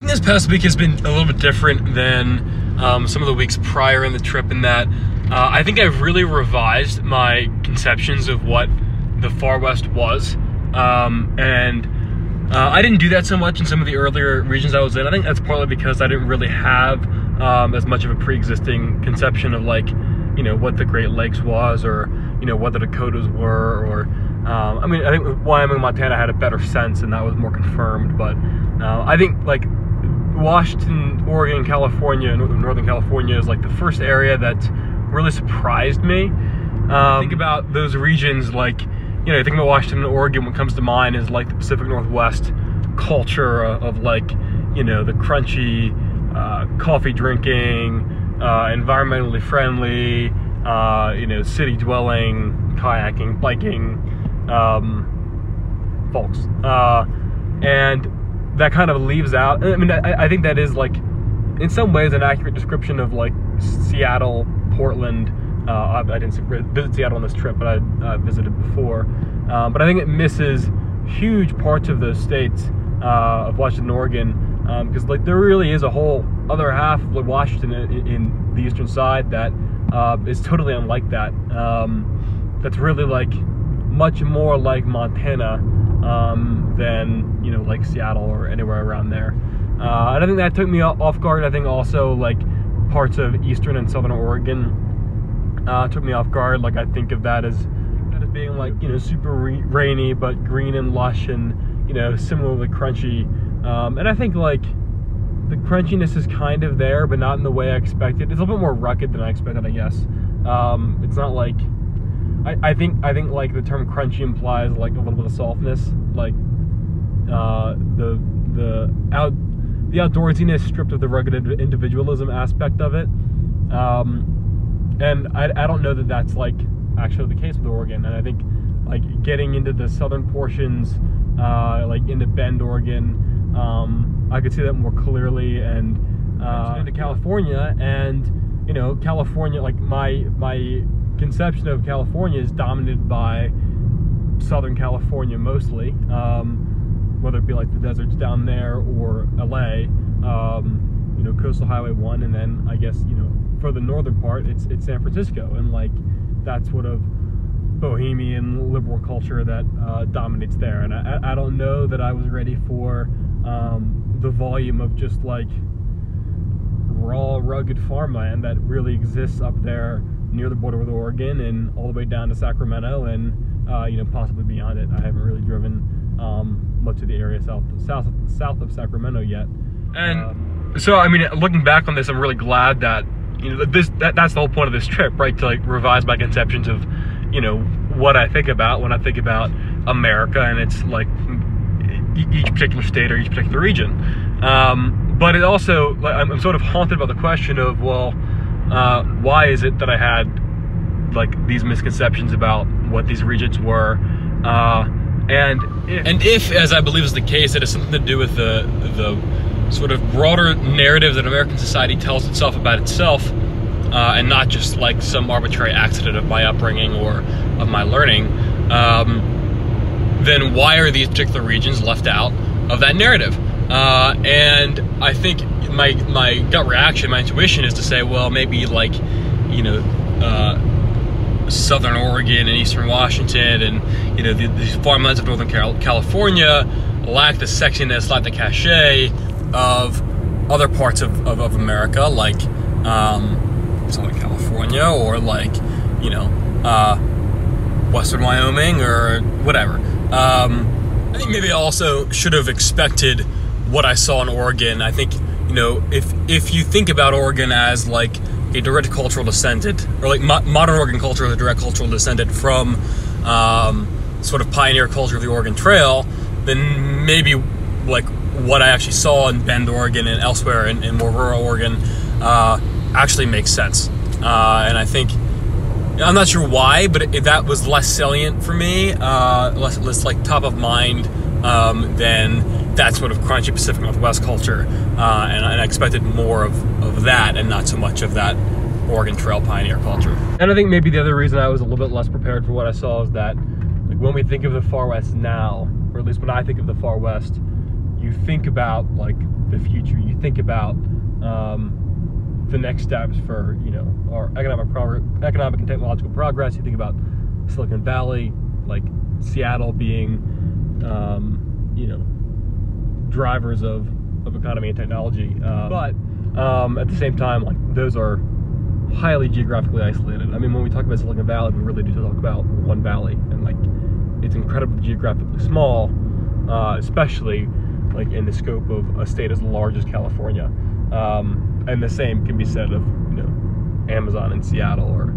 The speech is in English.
This past week has been a little bit different than some of the weeks prior in the trip in that I think I've really revised my conceptions of what the Far West was. I didn't do that so much in some of the earlier regions I was in. I think that's partly because I didn't really have as much of a pre-existing conception of, like, you know, what the Great Lakes was, or, you know, what the Dakotas were, or I mean, I think Wyoming, Montana had a better sense and that was more confirmed, but I think, like, Washington, Oregon, California, Northern California is like the first area that really surprised me. Think about those regions, like, you know, you think about Washington and Oregon, what comes to mind is like the Pacific Northwest culture of like, you know, the crunchy, coffee drinking, environmentally friendly, you know, city dwelling, kayaking, biking, folks. And that kind of leaves out, I mean, I think that is, like, in some ways an accurate description of, like, Seattle, Portland. I didn't visit Seattle on this trip, but I visited before. But I think it misses huge parts of those states of Washington and Oregon, because, like, there really is a whole other half of Washington in the eastern side that is totally unlike that. That's really, like, much more like Montana than, you know, like Seattle or anywhere around there. And I think that took me off guard. I think also, like, parts of eastern and southern Oregon took me off guard. Like, I think of that as being, like, you know, super rainy but green and lush and, you know, similarly crunchy. And I think, like, the crunchiness is kind of there, but not in the way I expected. It's a little bit more rugged than I expected, I guess. It's not like, I think like the term crunchy implies like a little bit of softness, like the outdoorsiness stripped of the rugged individualism aspect of it. And I don't know that that's, like, actually the case with Oregon. And I think, like, getting into the southern portions, like into Bend, Oregon, I could see that more clearly, and into California. And, you know, California, like, my conception of California is dominated by Southern California mostly, whether it be like the deserts down there or LA, you know, Coastal Highway 1, and then I guess, you know, for the northern part, it's San Francisco, and, like, that sort of bohemian liberal culture that dominates there. And I don't know that I was ready for the volume of just, like, raw, rugged farmland that really exists up there near the border with Oregon and all the way down to Sacramento, and you know, possibly beyond it. I haven't really driven much of the area south of Sacramento yet. And so, I mean, looking back on this, I'm really glad that, you know, that's the whole point of this trip, right? To, like, revise my conceptions of, you know, what I think about when I think about America, and it's like each particular state or each particular region. But it also, like, I'm sort of haunted by the question of, well, why is it that I had, like, these misconceptions about what these regions were, and if, as I believe is the case, it has something to do with the sort of broader narrative that American society tells itself about itself, and not just, like, some arbitrary accident of my upbringing or of my learning, then why are these particular regions left out of that narrative? And I think my gut reaction, my intuition is to say, well, maybe, like, you know, Southern Oregon and Eastern Washington and, you know, these farmlands of Northern California lack the sexiness, lack the cachet of other parts of America, like Southern California, or, like, you know, Western Wyoming or whatever. I think maybe I also should have expected what I saw in Oregon. I think, you know, if you think about Oregon as, like, a direct cultural descendant, or, like, modern Oregon culture is a direct cultural descendant from sort of pioneer culture of the Oregon Trail, then maybe, like, what I actually saw in Bend, Oregon, and elsewhere in more rural Oregon actually makes sense. And I think, I'm not sure why, but that was less salient for me, less like top of mind than that sort of crunchy Pacific Northwest culture, and I expected more of that and not so much of that Oregon Trail pioneer culture. And I think maybe the other reason I was a little bit less prepared for what I saw is that, like, when we think of the Far West now, or at least when I think of the Far West, you think about like the future, you think about the next steps for, you know, our economic and technological progress. You think about Silicon Valley, like Seattle being, you know, drivers of economy and technology. But at the same time, like those are highly geographically isolated. I mean, when we talk about Silicon Valley, we really do talk about one valley, and like it's incredibly geographically small, especially like in the scope of a state as large as California. And the same can be said of, you know, Amazon in Seattle, or